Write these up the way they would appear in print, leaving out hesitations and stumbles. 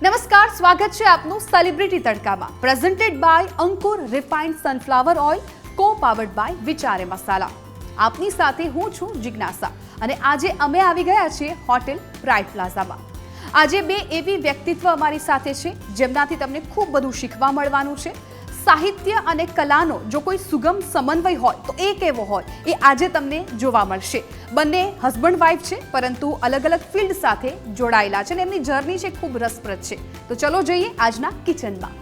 નમસ્કાર, સ્વાગત છે આપનું સેલિબ્રિટી તડકામાં, presented by Ankur refined sunflower oil, co powered by Vichare masala. આપની સાથે હું છું જિજ્ઞાસા અને આજે અમે આવી ગયા છીએ હોટેલ પ્રાઇડ પ્લાઝામાં. આજે બે એવી વ્યક્તિત્વ અમારી સાથે છે જેમનાથી તમને ખૂબ બધું શીખવા મળવાનું છે. સાહિત્ય અને કલાનો જો કોઈ સુગમ સમન્વય હોય તો એ કેવો હોય એ આજે તમને જોવા મળશે. બંને હસબન્ડ વાઇફ છે પરંતુ અલગ અલગ ફિલ્ડ સાથે જોડાયેલા છે અને એમની જર્ની છે ખૂબ રસપ્રદ છે. તો ચલો જઈએ આજના કિચનમાં.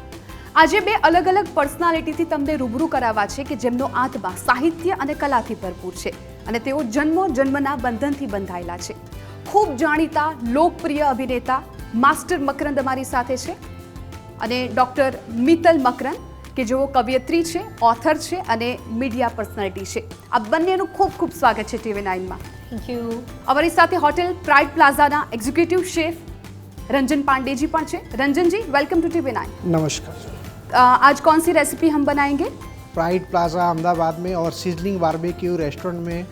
આજે બે અલગ અલગ પર્સનાલિટીથી તમને રૂબરૂ કરાવવા છે કે જેમનો આત્મા સાહિત્ય અને કલાથી ભરપૂર છે અને તેઓ જન્મના બંધનથી બંધાયેલા છે. ખૂબ જાણીતા લોકપ્રિય અભિનેતા માસ્ટર મકરંદ અમારી સાથે છે અને ડૉક્ટર મિત્તલ મકરંદ કે જેઓ કવિયત્રી છે, ઓથર છે અને મીડિયા પર્સનાલિટી છે. આ બંનેનું ખૂબ ખૂબ સ્વાગત છે TV9માં. Thank you. અમારી સાથે હોટેલ પ્રાઇડ પ્લાઝાના એક્ઝિક્યુટિવ શેફ रंजन पांडे जी પણ છે. Ranjan ji, welcome to TV9. नमस्कार. आज कौन सी रेसिपी हम बनाएंगे? प्राइड प्लाजा अहमदाबाद में और सिजलिंग बारबेक्यू रेस्टोरेंट में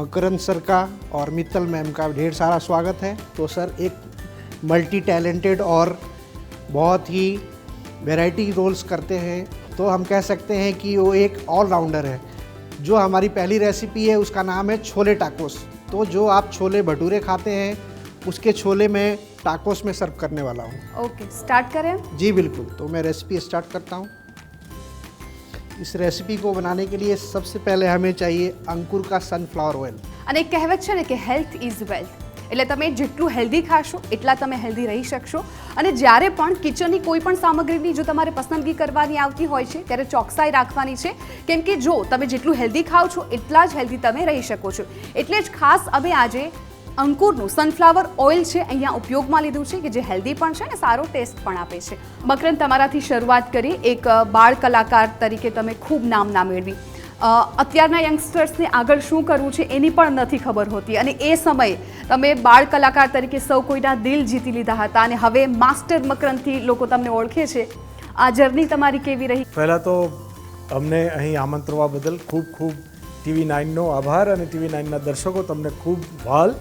मकरंद सर का और मित्तल मैम का ढेर सारा स्वागत है. तो सर एक मल्टी टैलेंटेड और बहुत ही वैरायटी रोल्स करते हैं, तो हम कह सकते हैं कि वो एक ऑलराउंडर है. जो हमारी पहली रेसिपी है उसका नाम है छोले टाकोस. तो जो आप छोले भटूरे खाते हैं उसके छोले मैं टाकोस में सर्व करने वाला हूँ. ओके, स्टार्ट करें? जी बिल्कुल. तो मैं रेसिपी स्टार्ट करता हूँ. इस रेसिपी को बनाने के लिए सबसे पहले हमें चाहिए अंकुर का सनफ्लावर ऑयल. અને એક કહેવત છે ને કે હેલ્થ ઇઝ વેલ્થ, એટલે તમે જેટલું હેલ્ધી ખાશો એટલા તમે હેલ્ધી રહી શકશો. અને જ્યારે પણ કિચનની કોઈ પણ સામગ્રીની જો તમારે પસંદગી કરવાની આવતી હોય છે ત્યારે ચોકસાઈ રાખવાની છે, કેમ કે જો તમે જેટલું હેલ્ધી ખાઓ છો એટલા જ હેલ્ધી તમે રહી શકો છો. એટલે જ ખાસ અમે આજે અંકુરનું સનફ્લાવર ઓઇલ છે અહીંયા ઉપયોગમાં લીધું છે કે જે હેલ્ધી પણ છે ને સારો ટેસ્ટ પણ આપે છે. મકરંદ, તમારાથી શરૂઆત કરી. એક બાળ કલાકાર તરીકે તમે ખૂબ નામ ના મેળવી. અત્યારના યંગસ્ટર્સને આગળ શું કરવું છે એની પણ નથી ખબર હોતી અને એ સમયે તમે બાળ કલાકાર તરીકે સૌ કોઈના દિલ જીતી લીધા હતા અને હવે માસ્ટર મકરંદથી લોકો તમને ઓળખે છે. આ જર્ની તમારી કેવી રહી? પહેલાં તો અમને અહીં આમંત્રવા બદલ ખૂબ ખૂબ TV9નો આભાર અને TV9ના દર્શકો તમને ખૂબ વહાલ.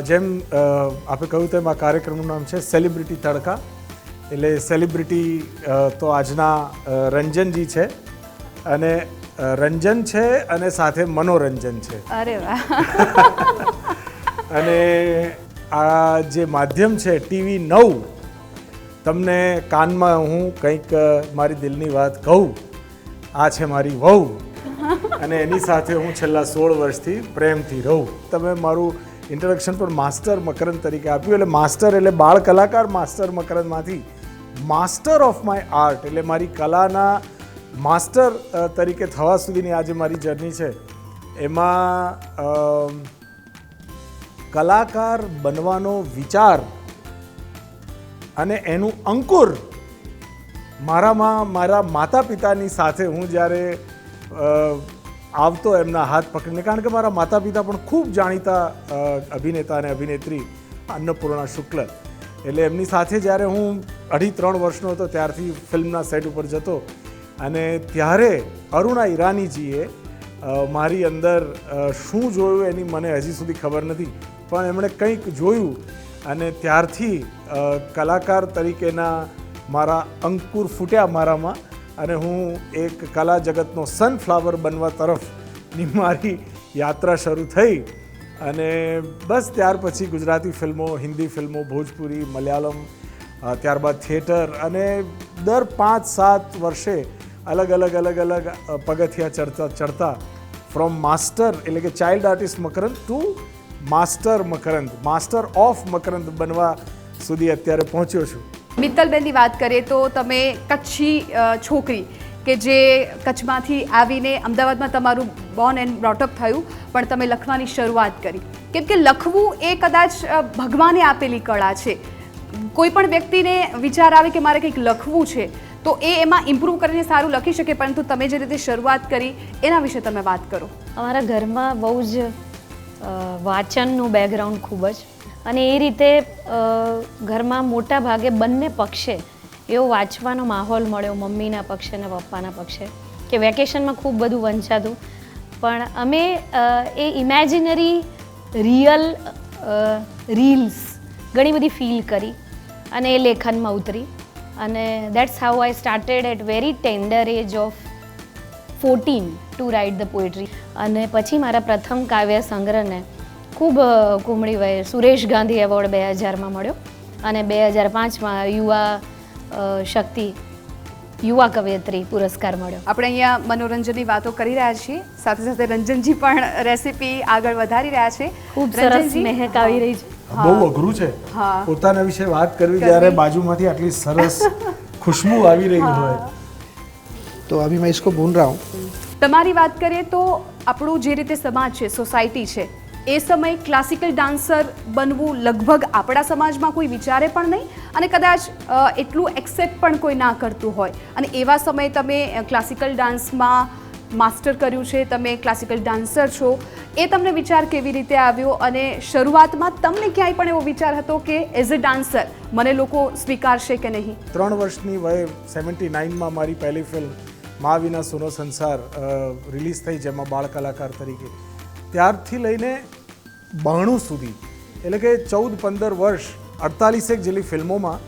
જેમ આપણે કહ્યું તેમ આ કાર્યક્રમનું નામ છે સેલિબ્રિટી તડકા. એટલે સેલિબ્રિટી તો આજના રંજનજી છે અને રંજન છે અને સાથે મનોરંજન છે. અરે વાહ. અને આ જે માધ્યમ છે TV9, તમને કાનમાં હું કંઈક મારી દિલની વાત કહું. આ છે મારી વહુ અને એની સાથે હું છેલ્લા 16 વર્ષથી પ્રેમથી રહું. તમે મારું ઇન્ટ્રોડક્શન પણ માસ્ટર મકરંદ તરીકે આપ્યું. એટલે માસ્ટર એટલે બાળ કલાકાર માસ્ટર મકરંદમાંથી માસ્ટર ઓફ માય આર્ટ એટલે મારી કલાના માસ્ટર તરીકે થવા સુધીની આજે મારી જર્ની છે. એમાં કલાકાર બનવાનો વિચાર અને એનું અંકુર મારા માતા પિતાની સાથે હું જ્યારે આવતો એમના હાથ પકડીને, કારણ કે મારા માતા પિતા પણ ખૂબ જાણીતા અભિનેતા અને અભિનેત્રી અન્નપૂર્ણા શુક્લ. એટલે એમની સાથે જ્યારે હું 2.5-3 વર્ષનો હતો ત્યારથી ફિલ્મના સેટ ઉપર જતો અને ત્યારે અરુણા ઈરાનીજીએ મારી અંદર શું જોયું એની મને હજી સુધી ખબર નથી, પણ એમણે કંઈક જોયું અને ત્યારથી કલાકાર તરીકેના મારા અંકુર ફૂટ્યા મારામાં અને હું એક કલા જગતનો સનફ્લાવર બનવા તરફની મારી યાત્રા શરૂ થઈ. અને બસ ત્યાર પછી ગુજરાતી ફિલ્મો, હિન્દી ફિલ્મો, ભોજપુરી, મલયાલમ, ત્યારબાદ થિયેટર અને દર 5-7 વર્ષે અલગ અલગ પગથિયા ચડતા ફ્રોમ માસ્ટર એટલે કે child artist Makarand to master Makarand, master of Makarand બનવા સુધી અત્યારે પહોંચ્યો છું. મિત્તલબેનની વાત કરીએ તો તમે કચ્છી છોકરી કે જે કચ્છમાંથી આવીને અમદાવાદમાં તમારું બોર્ન એન્ડ બ્રોટઅપ થયું, પણ તમે લખવાની શરૂઆત કરી. કેમ કે લખવું એ કદાચ ભગવાને આપેલી કળા છે. કોઈ પણ વ્યક્તિને વિચાર આવે કે મારે કંઈક લખવું છે તો એ એમાં ઇમ્પ્રૂવ કરીને સારું લખી શકે, પરંતુ તમે જે રીતે શરૂઆત કરી એના વિશે તમે વાત કરો. અમારા ઘરમાં બહુ જ વાંચનનું બેકગ્રાઉન્ડ ખૂબ જ, અને એ રીતે ઘરમાં મોટા ભાગે બંને પક્ષે એવો વાંચવાનો માહોલ મળ્યો, મમ્મીના પક્ષે અને પપ્પાના પક્ષે, કે વેકેશનમાં ખૂબ બધું વંચાતું. પણ અમે એ ઇમેજિનરી રિયલ રીલ્સ ઘણી બધી ફીલ કરી અને એ લેખનમાં ઉતરી અને that's how I started at very tender age of 14 to write the poetry. અને પછી મારા પ્રથમ કાવ્ય સંગ્રહને ખૂબ કુમળી વયે સુરેશ ગાંધી એવોર્ડ 2000માં મળ્યો અને 2005માં શક્તિ યુવા કવયત્રી પુરસ્કાર મળ્યો. આપણે અહીંયા મનોરંજનની વાતો કરી રહ્યા છીએ, સાથે સાથે રંજનજી પણ રેસીપી આગળ વધારી રહ્યા છે. ખૂબ સરસ રંજનજી, મહેક આવી રહી છે. બહુ અઘરું છે હા. પોતાના વિશે વાત કરવી જ્યારે બાજુમાંથી આટલી સરસ ખુશ્બુ આવી રહી હોય. तो अभी मैं इसको भून रहा हूँ. તમારી વાત કરીએ તો આપણું જે રીતે સમાજ છે, સોસાયટી છે, એ સમયે ક્લાસિકલ ડાન્સર બનવું લગભગ આપણા સમાજમાં કોઈ વિચારે પણ નહીં અને કદાચ એટલું એક્સેપ્ટ પણ કોઈ ના કરતું હોય. અને એવા સમયે તમે ક્લાસિકલ ડાન્સમાં માસ્ટર કર્યું છે, તમે ક્લાસિકલ ડાન્સર છો, એ તમને વિચાર કેવી રીતે આવ્યો? અને શરૂઆતમાં તમને ક્યાંય પણ એવો વિચાર હતો કે એઝ અ ડાન્સર મને લોકો સ્વીકારશે કે નહીં? 3 વર્ષની વયે 79માં મારી પહેલી ફિલ્મ મા વિના સુનો સંસાર રિલીઝ થઈ, જેમાં બાળ કલાકાર તરીકે. ત્યારથી લઈને 92 સુધી, એટલે કે 14-15 વર્ષ 48 જેટલી ફિલ્મોમાં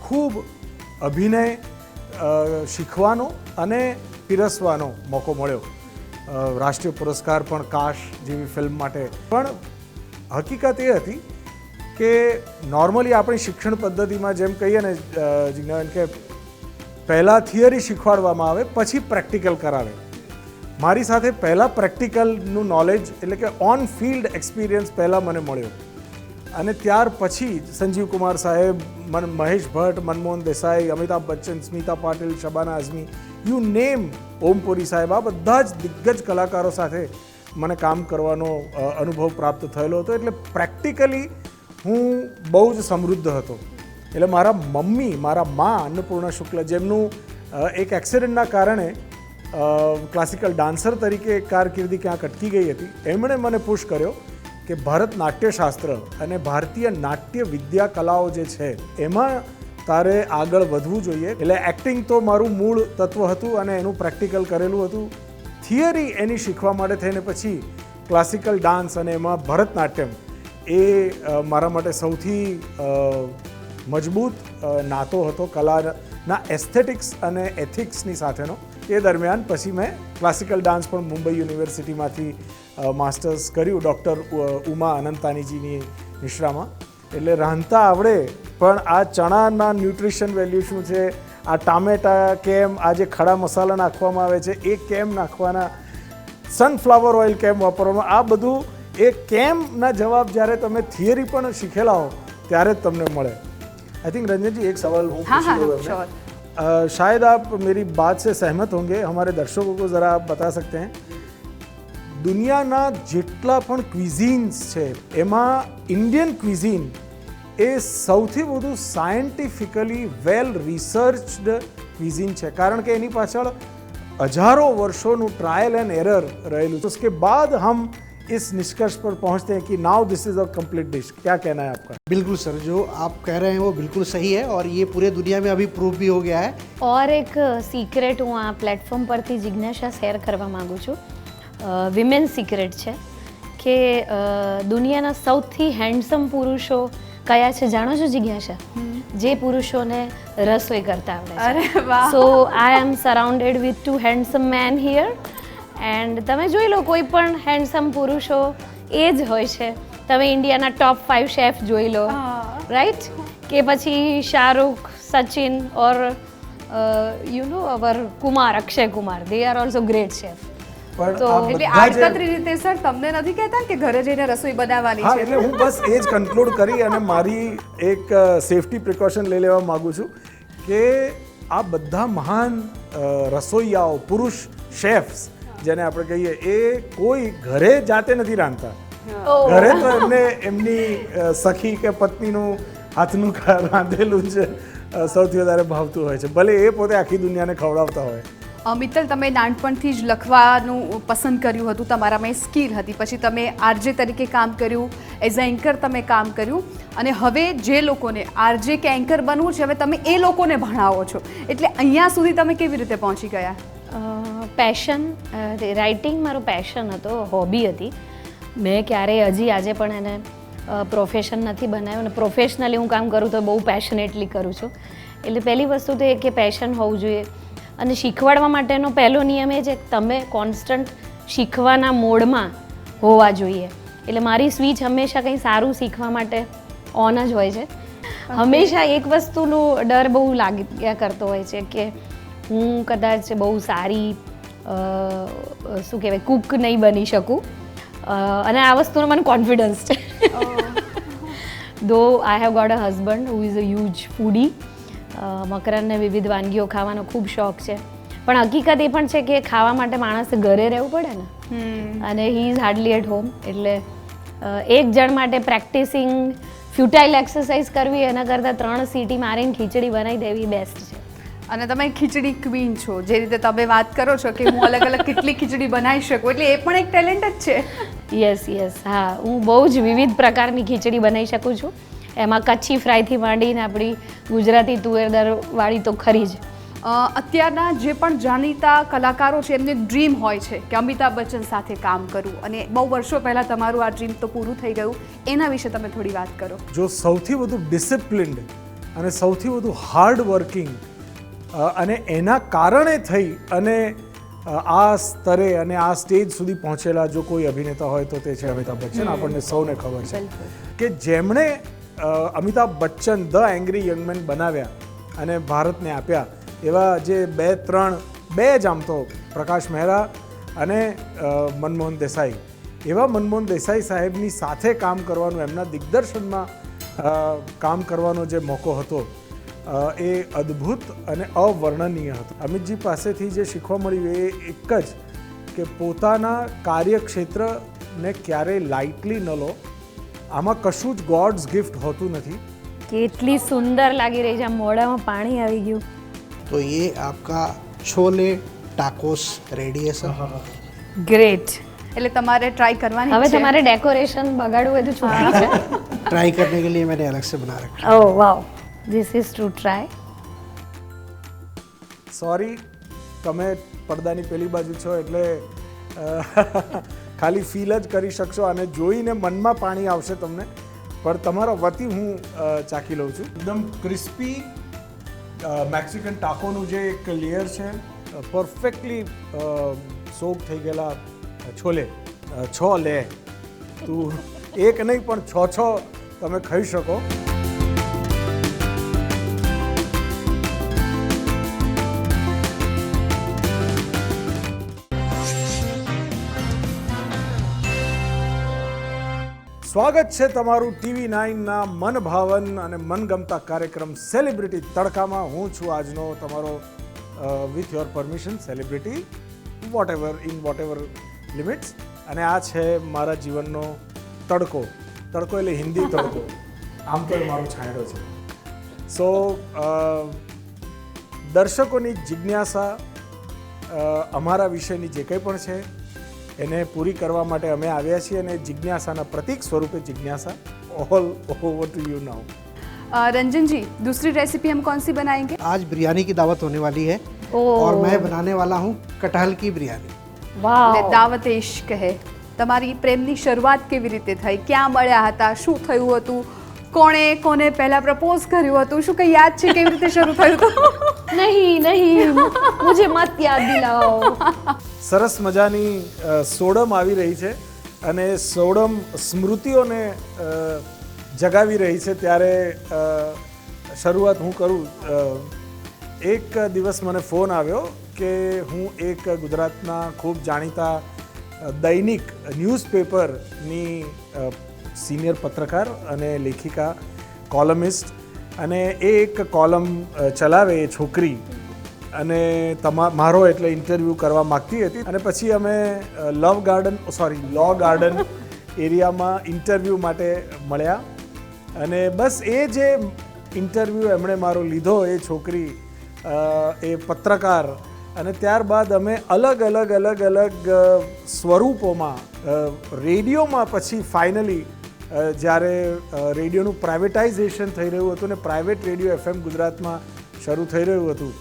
ખૂબ અભિનય શીખવાનો અને પીરસવાનો મોકો મળ્યો. રાષ્ટ્રીય પુરસ્કાર પણ કાશ જેવી ફિલ્મ માટે. પણ હકીકત એ હતી કે નોર્મલી આપણી શિક્ષણ પદ્ધતિમાં જેમ કહીએ ને જિજ્ઞાબેન, કે પહેલાં થિયરી શીખવાડવામાં આવે પછી પ્રેક્ટિકલ કરાવે. મારી સાથે પહેલાં પ્રેક્ટિકલનું નોલેજ એટલે કે ઓન ફિલ્ડ એક્સપિરિયન્સ પહેલાં મને મળ્યો અને ત્યાર પછી સંજીવ કુમાર સાહેબ, મહેશ ભટ્ટ, મનમોહન દેસાઈ, અમિતાભ બચ્ચન, સ્મિતા પાટીલ, શબાના આઝમી, યુ નેમ, ઓમપુરી સાહેબ, આ બધા જ દિગ્ગજ કલાકારો સાથે મને કામ કરવાનો અનુભવ પ્રાપ્ત થયેલો હતો. એટલે પ્રેક્ટિકલી હું બહુ જ સમૃદ્ધ હતો. એટલે મારા મમ્મી, મારા મા અન્નપૂર્ણા શુક્લ, જેમનું એક એક્સિડન્ટના કારણે ક્લાસિકલ ડાન્સર તરીકે કારકિર્દી ક્યાંક અટકી ગઈ હતી, એમણે મને પુશ કર્યો કે ભરત નાટ્યશાસ્ત્ર અને ભારતીય નાટ્ય વિદ્યા કલાઓ જે છે એમાં તારે આગળ વધવું જોઈએ. એટલે એક્ટિંગ તો મારું મૂળ તત્વ હતું અને એનું પ્રેક્ટિકલ કરેલું હતું. થિયરી એની શીખવા માટે થઈને પછી ક્લાસિકલ ડાન્સ અને એમાં ભરતનાટ્યમ એ મારા માટે સૌથી મજબૂત નાતો હતો કલાના એસ્થેટિક્સ અને એથિક્સની સાથેનો. એ દરમિયાન પછી મેં ક્લાસિકલ ડાન્સ પણ મુંબઈ યુનિવર્સિટીમાંથી માસ્ટર્સ કર્યું, ડૉક્ટર ઉમા અનંતાનીજીની નિશ્રામાં. એટલે રાંધતા આવડે, પણ આ ચણાના ન્યુટ્રિશન વેલ્યુ શું છે, આ ટામેટા કેમ, આ જે ખડા મસાલા નાખવામાં આવે છે એ કેમ નાખવાના, સનફ્લાવર ઓઇલ કેમ વાપરવામાં, આ બધું એ કેમના જવાબ જ્યારે તમે થિયરી પણ શીખેલા હો ત્યારે જ તમને મળે. आई थिंक रंजन जी एक सवाल હું पूछ लूँ श्योर. शायद आप मेरी बात से सहमत होंगे, हमारे दर्शकों को ज़रा आप बता सकते हैं, દુનિયાના જેટલા પણ ક્વિઝિન્સ છે એમાં ઇન્ડિયન ક્વિઝિન એ સૌથી વધુ સાયન્ટિફિકલી વેલ રિસર્ચડ ક્વિઝિન છે, કારણ કે એની પાછળ હજારો વર્ષોનું ટ્રાયલ એન્ડ એરર રહેલું છે. उसके बाद हम इस निष्कर्ष पर पहुंचते हैं कि now this is a complete dish. क्या कहना है आपका? बिल्कुल सर, जो आप कह रहे हैं वो बिल्कुल सही है और ये पूरे दुनिया में अभी प्रूफ भी हो गया है. और एक સિક્રેટ હું આ પ્લેટફોર્મ પરથી જિજ્ઞાસા શેર કરવા માગું છું. વિમેન સિક્રેટ છે કે દુનિયાના સૌથી હેન્ડસમ પુરુષો કયા છે જાણો છો જિજ્ઞાસા? જે પુરુષોને રસોઈ કરતા આવડે છે. અરે વાહ. So I am surrounded with 2 handsome men here and તમે જોઈ લો કોઈ પણ હેન્ડસમ પુરુષો એ જ હોય છે. તમે ઇન્ડિયાના ટોપ 5 શેફ જોઈ લો, રાઈટ? કે પછી Shahrukh, Sachin or you know our Kumar, Akshay Kumar, they are also great chef. તો એટલે આડકતરી રીતે સર તમને નથી કહેતા કે ઘરે જઈને રસોઈ બનાવવાની હા, છે? એટલે હું બસ એ જ કન્ક્લુડ કરી અને મારી એક સેફટી પ્રિકોશન લઈ લેવા માગું છું કે આ બધા મહાન રસોઈયાઓ, પુરુષ શેફ્સ જેને આપણે કહીએ, એ કોઈ ઘરે જાતે નથી રાંધતા. ઘરે તો એમને એમની સખી કે પત્નીનું હાથનું રાંધેલું જ સૌથી વધારે ભાવતું હોય છે, ભલે એ પોતે આખી દુનિયાને ખવડાવતા હોય. મિત્તલ, તમે નાનપણથી જ લખવાનું પસંદ કર્યું હતું, તમારામાં એ સ્કિલ હતી, પછી તમે આરજે તરીકે કામ કર્યું, એઝ અ એન્કર તમે કામ કર્યું, અને હવે જે લોકોને આરજે કે એન્કર બનવું છે હવે તમે એ લોકોને ભણાવો છો. એટલે અહીંયા સુધી તમે કેવી રીતે પહોંચી ગયા? પેશન, રાઇટિંગ મારો પેશન હતો, હોબી હતી. મેં ક્યારેય હજી આજે પણ એને પ્રોફેશન નથી બનાવ્યું અને પ્રોફેશનલી હું કામ કરું તો બહુ પેશનેટલી કરું છું. એટલે પહેલી વસ્તુ તો એ કે પેશન હોવું જોઈએ અને શીખવાડવા માટેનો પહેલો નિયમ એ છે કે તમે કોન્સ્ટન્ટ શીખવાના મોડમાં હોવા જોઈએ. એટલે મારી સ્વિચ હંમેશા કંઈ સારું શીખવા માટે ઓન જ હોય છે. હંમેશા એક વસ્તુનો ડર બહુ લાગ્યા કરતો હોય છે કે હું કદાચ બહુ સારી શું કહેવાય કૂક નહીં બની શકું અને આ વસ્તુનો મને કોન્ફિડન્સ છે. Though I have got a husband who is a huge foodie. મકરનને વિવિધ વાનગીઓ ખાવાનો ખૂબ શોખ છે, પણ હકીકત એ પણ છે કે ખાવા માટે માણસે ઘરે રહેવું પડે ને, અને he is hardly at home. એટલે એક જણ માટે પ્રેક્ટિસિંગ ફ્યુટાઇલ એક્સરસાઇઝ કરવી એના કરતાં 3 સીટી મારીને ખીચડી બનાવી દેવી બેસ્ટ છે. અને તમે ખીચડી ક્વીન છો, જે રીતે તમે વાત કરો છો કે હું અલગ અલગ કેટલી ખીચડી બનાવી શકું, એટલે એ પણ એક ટેલેન્ટ જ છે. યસ હા, હું બહુ જ વિવિધ પ્રકારની ખીચડી બનાવી શકું છું. એમાં કચ્છી ફ્રાયથી માંડીને આપણી ગુજરાતી તુવેરદારવાળી તો ખરી જ. અત્યારના જે પણ જાણીતા કલાકારો છે એમને ડ્રીમ હોય છે કે અમિતાભ બચ્ચન સાથે કામ કરવું, અને બહુ વર્ષો પહેલાં તમારું આ ડ્રીમ તો પૂરું થઈ ગયું. એના વિશે તમે થોડી વાત કરો. જો સૌથી વધુ ડિસિપ્લિન્ડ અને સૌથી વધુ હાર્ડ વર્કિંગ અને એના કારણે થઈ અને આ સ્તરે અને આ સ્ટેજ સુધી પહોંચેલા જો કોઈ અભિનેતા હોય તો તે છે અમિતાભ બચ્ચન. આપણને સૌને ખબર છે કે જેમણે Amitabh Bachchan the angry young man બનાવ્યા અને ભારતને આપ્યા, એવા જે બે જ આમ તો પ્રકાશ મહેરા અને મનમોહન દેસાઈ, એવા મનમોહન દેસાઈ સાહેબની સાથે કામ કરવાનું, એમના દિગ્દર્શનમાં કામ કરવાનો જે મોકો હતો એ અદ્ભુત અને અવર્ણનીય હતો. અમિતજી પાસેથી જે શીખવા મળ્યું એ એક જ કે પોતાના કાર્યક્ષેત્રને ક્યારેય લાઇટલી ન લો. આમાં કશું જ ગોડ્સ ગિફ્ટ હોતું નથી. કેટલી સુંદર લાગી રહી છે, આમ મોઢામાં પાણી આવી ગયું. तो ये आपका छोले टाकोस रेडी है सर. ગ્રેટ. એટલે તમારે ટ્રાય કરવાની હવે છે. તમારે ડેકોરેશન બગાડવું હોય તો છૂટી છે. ट्राई करने के लिए मैंने अलग से बना रखा. Oh wow, this is to try. Sorry, તમે પડદાની પેલી બાજુ છો એટલે ખાલી ફીલ જ કરી શકશો અને જોઈને મનમાં પાણી આવશે તમને, પણ તમારા વતી હું ચાખી લઉં છું. એકદમ ક્રિસ્પી મેક્સિકન ટાકોનું જે એક લેયર છે, પરફેક્ટલી સોક થઈ ગયેલા છોલે, 6 લે, તું એક નહીં પણ 6 તમે ખાઈ શકો. સ્વાગત છે તમારું TV9ના મનભાવન અને મનગમતા કાર્યક્રમ સેલિબ્રિટી તડકામાં. હું છું આજનો તમારો with your permission celebrity whatever limits, અને આ છે મારા જીવનનો તડકો. તડકો એટલે હિન્દી તડકો, આમ તો એ મારો છાંયડો છે. સો દર્શકોની જિજ્ઞાસા અમારા વિષયની જે કંઈ પણ છે એને પૂરી કરવા માટે અમે આવ્યા છીએ, અને જિજ્ઞાસાના પ્રતીક સ્વરૂપે જિજ્ઞાસા. All over to you now. Ranjan ji, दूसरी रेसिपी हम कौन सी बनाएंगे? आज बिरयानी की दावत होने वाली है और मैं बनाने वाला हूँ कटहल की बिरयानी. વાવ. દાવત એ ઇશ્ક હે. તમારી પ્રેમની શરૂઆત કેવી રીતે થઈ? ક્યાં મળ્યા હતા? શું થયું હતું? કોને પહેલા પ્રપોઝ કર્યું હતું? શું કંઈ યાદ છે કેવી રીતે શરૂ થયું હતું? નહીં, મુझे મત યાદ દિલાઓ. સરસ મજાની સોડમ આવી રહી છે અને સોડમ સ્મૃતિઓને જગાવી રહી છે, ત્યારે શરૂઆત હું કરું. એક દિવસ મને ફોન આવ્યો કે હું એક ગુજરાતના ખૂબ જાણીતા દૈનિક ન્યૂઝપેપરની સિનિયર પત્રકાર અને લેખિકા, કોલમિસ્ટ, અને એ એક કોલમ ચલાવે એ છોકરી, અને મારો એટલે ઇન્ટરવ્યૂ કરવા માગતી હતી. અને પછી અમે લો ગાર્ડન એરિયામાં ઇન્ટરવ્યૂ માટે મળ્યા, અને બસ એ જે ઇન્ટરવ્યૂ એમણે મારો લીધો, એ છોકરી, એ પત્રકાર, અને ત્યારબાદ અમે અલગ અલગ સ્વરૂપોમાં રેડિયોમાં પછી ફાઇનલી જ્યારે રેડિયોનું પ્રાઇવેટાઇઝેશન થઈ રહ્યું હતું ને પ્રાઇવેટ રેડિયો FM ગુજરાતમાં શરૂ થઈ રહ્યું હતું,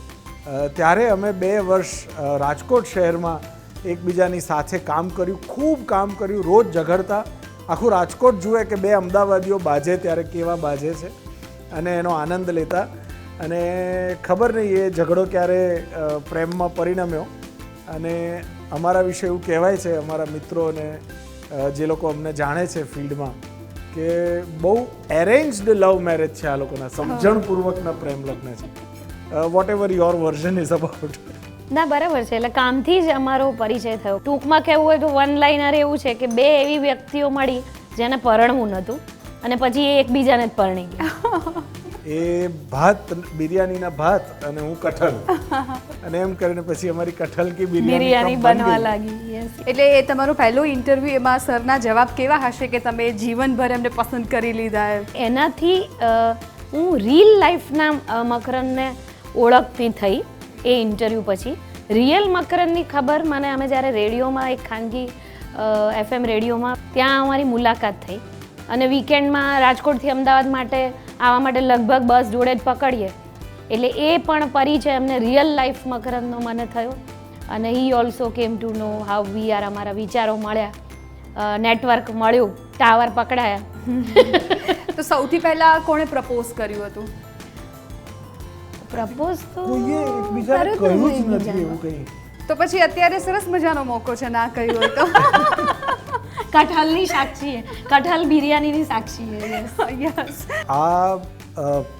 ત્યારે અમે 2 વર્ષ રાજકોટ શહેરમાં એકબીજાની સાથે કામ કર્યું, ખૂબ કામ કર્યું, રોજ ઝઘડતા. આખું રાજકોટ જુએ કે બે અમદાવાદીઓ બાજે ત્યારે કેવા બાજે છે અને એનો આનંદ લેતા. અને ખબર નહીં એ ઝઘડો ક્યારે પ્રેમમાં પરિણમ્યો. અને અમારા વિશે એવું કહેવાય છે અમારા મિત્રો અને જે લોકો અમને જાણે છે ફિલ્ડમાં કે બહુ એરેન્જડ લવ મેરેજ છે આ લોકોના, સમજણપૂર્વકના પ્રેમ લગ્ન છે. Whatever your version is about. ના બરાબર છે, એટલે કામથી જ અમારો પરિચય થયો. ટૂંકમાં કહેવું હોય તો વન લાઇનર એવું છે કે બે એવી વ્યક્તિઓ મળી જેને પરણવું નહોતું અને પછી એ એકબીજાને જ પરણી ગયા. એ ભાત બિરયાનીના ભાત અને હું કઠલ અને એમ કરીને પછી અમારી કઠલ કી બિરયાની બનવા લાગી. યસ, એટલે એ તમારો પહેલો ઇન્ટરવ્યૂ, એમાં સરના જવાબ કેવા હશે કે તમે જીવનભર એમને પસંદ કરી લીધા? એનાથી હું રીલ લાઈફના મકરંદને ઓળખતી થઈ એ ઇન્ટરવ્યૂ પછી. રિયલ મકરંદની ખબર મને અમે જ્યારે રેડિયોમાં એક ખાનગી FM રેડિયોમાં ત્યાં અમારી મુલાકાત થઈ અને વીકેન્ડમાં રાજકોટથી અમદાવાદ માટે આવવા માટે લગભગ બસ જોડે જ પકડીએ એટલે એ પણ પરિચય અમને રિયલ લાઈફ મકરંદનો મને થયો. અને he also came to know how we are. અમારા વિચારો મળ્યા, નેટવર્ક મળ્યું, ટાવર પકડાયા. તો સૌથી પહેલા કોણે પ્રપોઝ કર્યું હતું? પ્રપોઝ તો કોઈએ એકબીજાને કહ્યું જ નથી એવું કંઈ. તો પછી અત્યારે સરસ મજાનો મોકો છે, ના કહ્યું હોય તો. કઠહલની સાક્ષી છે, કઠહલ બિરયાનીની સાક્ષી છે. યસ. આ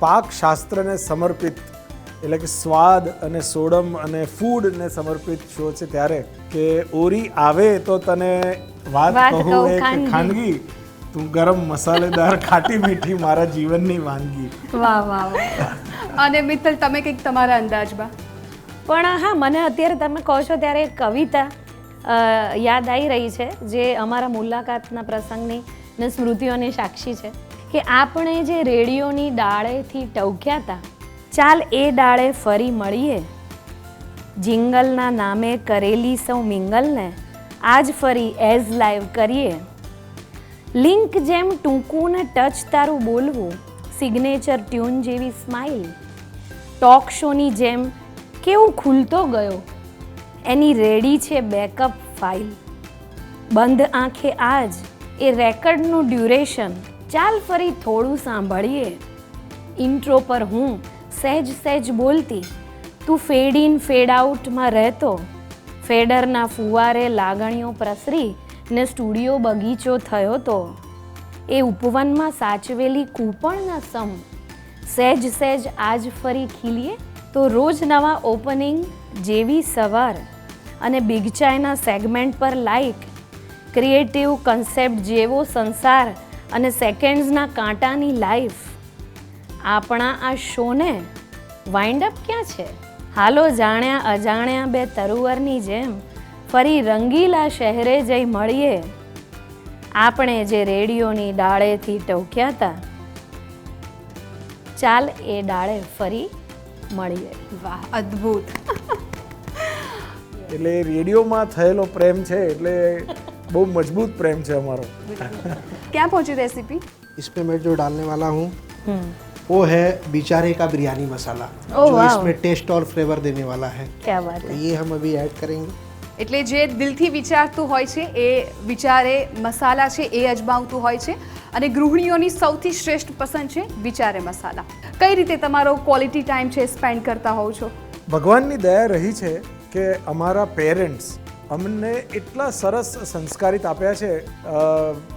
પાક શાસ્ત્રને સમર્પિત એટલે કે સ્વાદ અને સોડમ અને ફૂડને સમર્પિત શો છે ત્યારે કે ઓરી આવે તો તને વાત કહું એક ખાનગી, તું ગરમ મસાલેદાર ખાટી મીઠી મારા જીવનની વાનગી. વાહ વાહ વાહ. અને મિત્તલ, તમે કંઈક તમારા અંદાજમાં? પણ હા, મને અત્યારે તમે કહો છો ત્યારે એક કવિતા યાદ આવી રહી છે જે અમારા મુલાકાતના પ્રસંગની ને સ્મૃતિઓની સાક્ષી છે કે આપણે જે રેડિયોની ડાળેથી ટવક્યા હતા, ચાલ એ ડાળે ફરી મળીએ. જિંગલના નામે કરેલી સૌ મિંગલને આજ ફરી એઝ લાઈવ કરીએ. લિંક જેમ ટૂંકું ને ટચ તારું બોલવું, સિગ્નેચર ટ્યુન જેવી સ્માઇલ. ટોક શોની જેમ કેવું ખુલતો ગયો, એની રેડી છે બેકઅપ ફાઇલ. બંધ આંખે આજ એ રેકર્ડનું ડ્યુરેશન, ચાલ ફરી થોડું સાંભળીએ. ઇન્ટ્રો પર હું સહેજ સહેજ બોલતી, તું ફેડ ઇન ફેડ આઉટમાં રહેતો. ફેડરના ફુવારે લાગણીઓ પ્રસરી ને સ્ટુડિયો બગીચો થયો તો. એ ઉપવનમાં સાચવેલી કૂપણના સમ, સહેજ સહેજ આજ ફરી ખીલીએ તો રોજ નવા ઓપનિંગ જેવી સવાર. અને બિગ ચાયના સેગમેન્ટ પર લાઈક, ક્રિએટિવ કન્સેપ્ટ જેવો સંસાર અને સેકન્ડ્સના કાંટાની લાઈફ. આપણા આ શોને વાઇન્ડ અપ ક્યાં છે? હાલો જાણ્યા અજાણ્યા બે તરુવરની જેમ ફરી રંગીલા શહેરે જઈ મળીએ. આપણે જે રેડિયોની ડાળેથી ટવક્યા હતા, ચાલ એ ડાળે ફરી મળીએ. વાહ, અદ્ભુત. એટલે રેડિયોમાં થયેલો પ્રેમ છે એટલે બહુ મજબૂત પ્રેમ છે અમારો. ક્યાં પહોંચી રેसिपी? इसमें मैं जो डालने वाला हूँ वो है बिचारे का बिरयानी मसाला, ओह, जो वाह। इसमें टेस्ट और फ्लेवर देने वाला है. क्या बात तो है. ये हम अभी ऐड करेंगे. એટલે જે દિલથી વિચારતું હોય છે એ વિચારે મસાલા છે એ અજમાવતું હોય છે અને ગૃહિણીઓની સૌથી શ્રેષ્ઠ પસંદ છે વિચારે મસાલા. કઈ રીતે તમારો ક્વોલિટી ટાઈમ છે સ્પેન્ડ કરતા હોવ છો? ભગવાનની દયા રહી છે કે અમારા પેરેન્ટ્સ અમને એટલા સરસ સંસ્કારિત આપ્યા છે.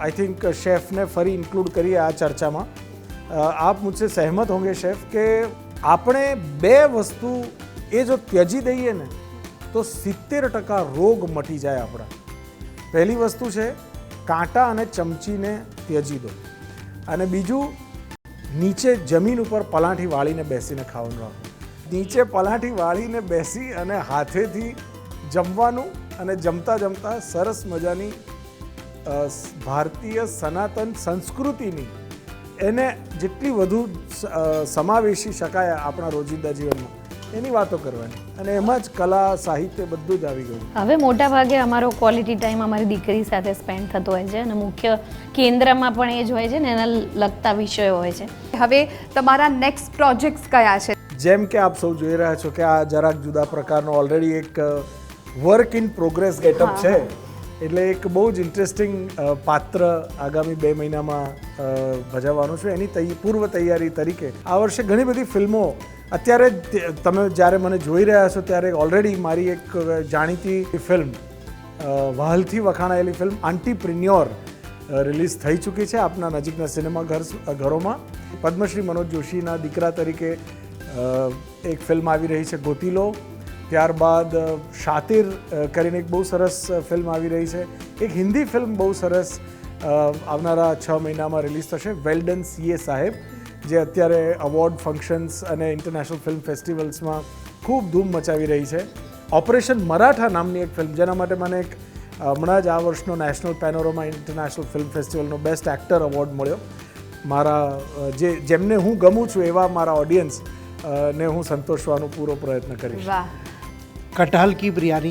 આઈ થિંક શેફને ફરી ઇન્ક્લુડ કરીએ આ ચર્ચામાં. આપ મુझसे સહેમત હોંગે શેફ કે આપણે બે વસ્તુ એ જો ત્યજી દઈએ ને તો 70% રોગ મટી જાય આપણા. પહેલી વસ્તુ છે કાંટા અને ચમચીને ત્યજી દો, અને બીજું નીચે જમીન ઉપર પલાઠી વાળીને બેસીને ખાવાનું રાખો. નીચે પલાઠી વાળીને બેસી અને હાથેથી જમવાનું અને જમતા જમતા સરસ મજાની ભારતીય સનાતન સંસ્કૃતિની એને જેટલી વધુ સમાવેશી શકાય આપણા રોજિંદા જીવનમાં એની વાતો કરવાની, અને એમાં જ કલા સાહિત્ય બધું જ આવી ગયું. હવે મોટા ભાગે અમારો ક્વોલિટી ટાઈમ અમારી દીકરી સાથે સ્પેન્ડ થતો હોય છે અને મુખ્ય કેન્દ્રમાં પણ એ જ હોય છે ને એના લગતા વિષયો હોય છે. હવે તમારા નેક્સ્ટ પ્રોજેક્ટ્સ કયા છે? જેમ કે આપ સૌ જોઈ રહ્યા છો કે આ જરાક જુદા પ્રકારનો ઓલરેડી એક વર્ક ઇન પ્રોગ્રેસ ગેટઅપ છે. એટલે એક બહુ જ ઇન્ટરેસ્ટિંગ પાત્ર આગામી 2 મહિનામાં ભજવવાનું છું. એની પૂર્વ તૈયારી તરીકે આ વર્ષે ઘણી બધી ફિલ્મો અત્યારે તમે જ્યારે મને જોઈ રહ્યા છો ત્યારે ઓલરેડી મારી એક જાણીતી ફિલ્મ વહાલથી વખાણાયેલી ફિલ્મ આંટીપ્રિન્યોર રિલીઝ થઈ ચૂકી છે આપના નજીકના સિનેમાઘરોમાં. પદ્મશ્રી મનોજ જોશીના દીકરા તરીકે એક ફિલ્મ આવી રહી છે ગોતીલો. ત્યારબાદ શાતિર કરીને એક બહુ સરસ ફિલ્મ આવી રહી છે. એક હિન્દી ફિલ્મ બહુ સરસ આવનારા 6 મહિનામાં રિલીઝ થશે, વેલ ડન સીએ સાહેબ, જે અત્યારે અવોર્ડ ફંક્શન્સ અને ઇન્ટરનેશનલ ફિલ્મ ફેસ્ટિવલ્સમાં ખૂબ ધૂમ મચાવી રહી છે. ઓપરેશન મરાઠા નામની એક ફિલ્મ, જેના માટે મને એક હમણાં જ આ વર્ષનો નેશનલ પેનોરમા ઇન્ટરનેશનલ ફિલ્મ ફેસ્ટિવલનો બેસ્ટ એક્ટર અવોર્ડ મળ્યો. મારા જેમને હું ગમું છું એવા મારા ઓડિયન્સ ને હું સંતોષવાનો પૂરો પ્રયત્ન કરીશ. વાહ. कटहल की बिरयानी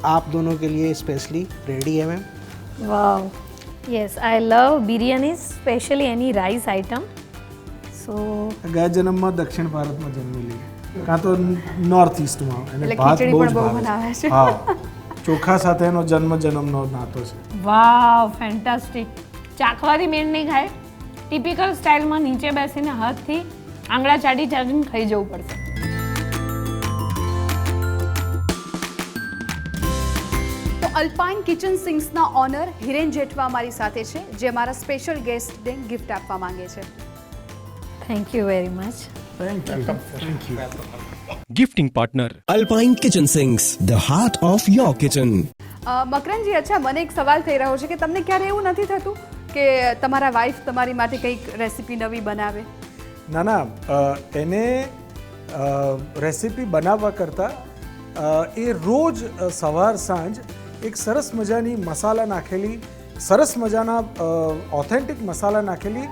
आप दोनों के लिए स्पेशली रेडी है मैम. વાવ, યસ, આઈ લવ બિરયાની, સ્પેશિયલી એની રાઈસ આઇટમ. સો ગયા જન્મમાં દક્ષિણ ભારતમાં જન્મેલી, કાં તો નોર્થ ઈસ્ટમાં, અને એટલે ભાત ખીચડી બહુ પણ જ બહુ ભાવે બનાવે છે. છે. હા, ચોખા સાથે એનો જન્મનો નાતો છે. વાવ, ફેન્ટાસ્ટિક. ચાખવાથી મેળ નહીં ખાય, ટિપિકલ સ્ટાઇલમાં નીચે બેસીને હાથથી આંગળા ચાટીને ખાઈ જવું પડશે. તો અલ્પાઇન કિચન સિંક્સના ઓનર હિરેન જેઠવા અમારી સાથે છે, જે અમારા સ્પેશિયલ ગેસ્ટને ગિફ્ટ આપવા માંગે છે. Thank you very much. Thank you. Gifting partner Alpine Kitchen Sinks, the heart of your kitchen. મકરનજી, અચ્છા, મને એક સવાલ થઈ રહ્યો છે કે તમને ક્યારે એવું નથી થતું કે તમારા વાઈફ તમારી માટે કંઈક રેસીપી નવી બનાવે? ના, એને રેસીપી બનાવવા કરતાં એ રોજ સવાર સાંજ એક સરસ મજાની મસાલા નાખેલી, સરસ મજાના ઓથેન્ટિક મસાલા નાખેલી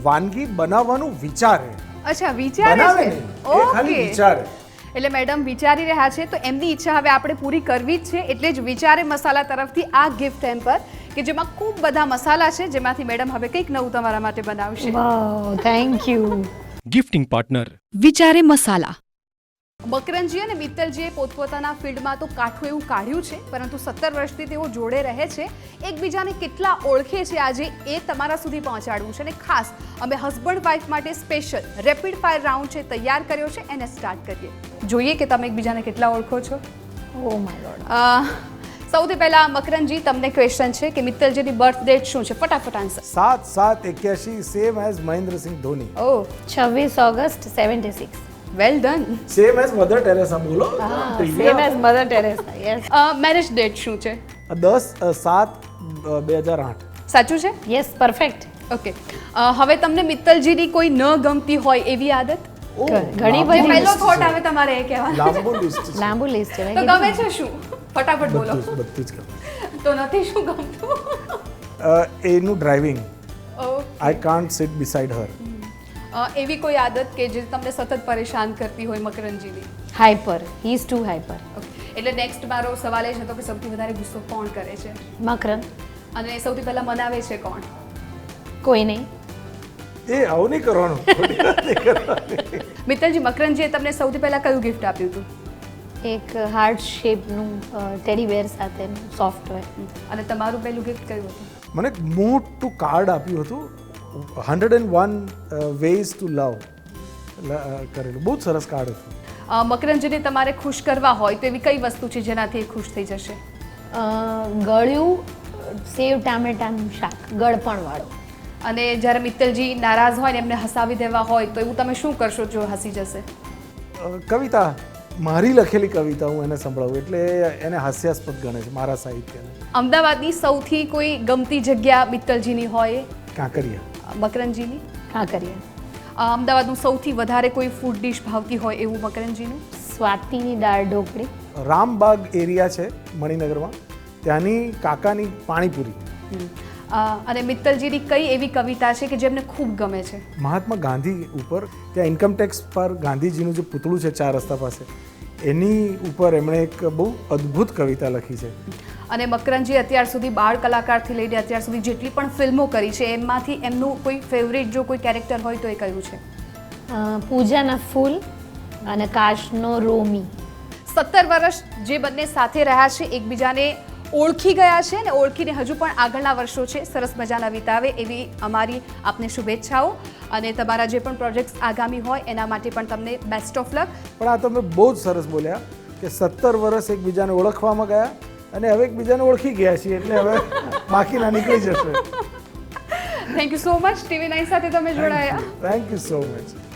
વાનગી બનાવવાનું વિચારે. અચ્છા, વિચારે બનાવે છે. નહીં, એ ખાલી ઓકે. વિચારે. એટલે મેડમ વિચારી રહ્યા છે, તો એમની ઈચ્છા હવે આપણે પૂરી કરવી જ છે, એટલે જ વિચારે મસાલા તરફથી આ ગિફ્ટ હેમ્પર, કે જેમાં ખૂબ બધા મસાલા છે, જેમાંથી મેડમ હવે કંઈક નવું તમારા માટે બનાવશે. વાવ, થેન્ક યુ. gifting partner વિચારે મસાલા. મકરનજી અને મિત્તલજીએ પોતપોતાના ફિલ્ડમાં તો કાઠું એવું કાઢ્યું છે, પરંતુ 17 વર્ષથી તેઓ જોડે રહે છે. એકબીજાને કેટલા ઓળખે છે આજે એ તમારા સુધી પહોંચાડવું છે, અને ખાસ અમે હસબન્ડ વાઈફ માટે સ્પેશિયલ રેપિડ ફાયર રાઉન્ડ છે તૈયાર કર્યો છે. એને સ્ટાર્ટ કરીએ. જોઈએ કે તમે એકબીજાને કેટલા ઓળખો છો. Oh my God. સૌથી પહેલા મકરનજી, તમને ક્વેશ્ચન છે કે મિત્તલજીની બર્થ ડેટ શું છે? ફટાફટ answer. 7/7/81, same as Mahendrasingh Dhoni, oh, 26 August 76. Well done. Same as Mother Teresa. બોલો. Same as Mother Teresa. Yes. Marriage date શું છે? 10/7/2008. સાચું છે? Yes, perfect. ઓકે. હવે તમને મિત્તલજીની કોઈ ન ગમતી હોય એવી આદત? ઘણી જે બધી. પહેલો થોટ આવે તમારે એ કહેવાનો. લાંબુ લિસ્ટ છે. લાંબુ લિસ્ટ છે. તો ગમે છે શું? ફટાફટ બોલો. બધું જ ગમે. તો નથી શું ગમતું? એનું driving. Okay. I can't sit beside her. એવી કોઈ આદત કે જે તમને સતત પરેશાન કરતી હોય મકરનજીની? Hyper. He is too hyper. Okay. એટલે નેક્સ્ટ મારો સવાલ એ જ હતો કે સૌથી વધારે ગુસ્સો કોણ કરે છે, મકરન. અને સૌથી પહેલા મનાવે છે કોણ? કોઈ નહીં. એ આવું નહીં કરવાનું. ખોટી વાત નહીં કરવાની. મિત્તલજી, મકરનજીએ તમને સૌથી પહેલા કયું ગિફ્ટ આપ્યું હતું? એક હાર્ટ શેપનું ટેડી બેર સાથેનું સોફ્ટવેર. અને તમારું પહેલું ગિફ્ટ કયું હતું? મને એક મોટું કાર્ડ આપ્યું હતું, 101 ways to love કરેલું. બહુ જ સરસ કાર્ડ હતું. મકરનજીને તમારે ખુશ કરવા હોય તો એવી કઈ વસ્તુ છે જેનાથી એ ખુશ થઈ જશે? ગળ્યું સેવ ટામેટાનું શાક, ગળપણવાળું. અને જ્યારે મિત્તલજી નારાજ હોય ને એમને હસાવી દેવા હોય તો એવું તમે શું કરશો જો હસી જશે? કવિતા, મારી લખેલી કવિતા હું એને સંભળાવું એટલે એને હાસ્યાસ્પદ ગણે છે મારા સાહિત્યને. અમદાવાદની સૌથી કોઈ ગમતી જગ્યા મિત્તલજીની હોય? કાંકરિયા. મકરનજીની? કાંકરિયા. અમદાવાદનું સૌથી વધારે કોઈ ફૂડ ડિશ ભાવતી હોય એવું મકરનજીનું? સ્વાતિની દાળ ઢોકળી. રામબાગ એરિયા છે મણિનગરમાં, ત્યાંની કાકાની પાણીપુરી. અને મિત્તલજીની કઈ એવી કવિતા છે કે જેમને ખૂબ ગમે છે? મહાત્મા ગાંધી ઉપર, ત્યાં ઇન્કમટેક્સ પર ગાંધીજીનું જે પૂતળું છે 4 રસ્તા પાસે, એની ઉપર એમણે એક બહુ અદ્ભુત કવિતા લખી છે. અને મકરનજી અત્યાર સુધી બાળ કલાકારથી લઈને અત્યાર સુધી જેટલી પણ ફિલ્મો કરી છે એમાંથી એમનું કોઈ ફેવરેટ જો કોઈ કેરેક્ટર હોય તો એ કયું છે? પૂજાના ફૂલ અને કાશનો રોમી. 17 વર્ષ જે બંને સાથે રહ્યા છે, એકબીજાને ઓળખી ગયા છે અને ઓળખીને હજુ પણ આગળના વર્ષો છે સરસ મજાના વિતાવે એવી અમારી આપને શુભેચ્છાઓ અને તમારા જે પણ પ્રોજેક્ટ્સ આગામી હોય એના માટે પણ તમને બેસ્ટ ઓફ લક. પણ આ તમે બહુ જ સરસ બોલ્યા કે 17 વર્ષ એકબીજાને ઓળખવામાં ગયા અને હવે એકબીજાને ઓળખી ગયા છીએ એટલે હવે બાકીના નીકળી જશે. Thank you so much TV9 સાથે તમે જોડાયા. Thank you so much.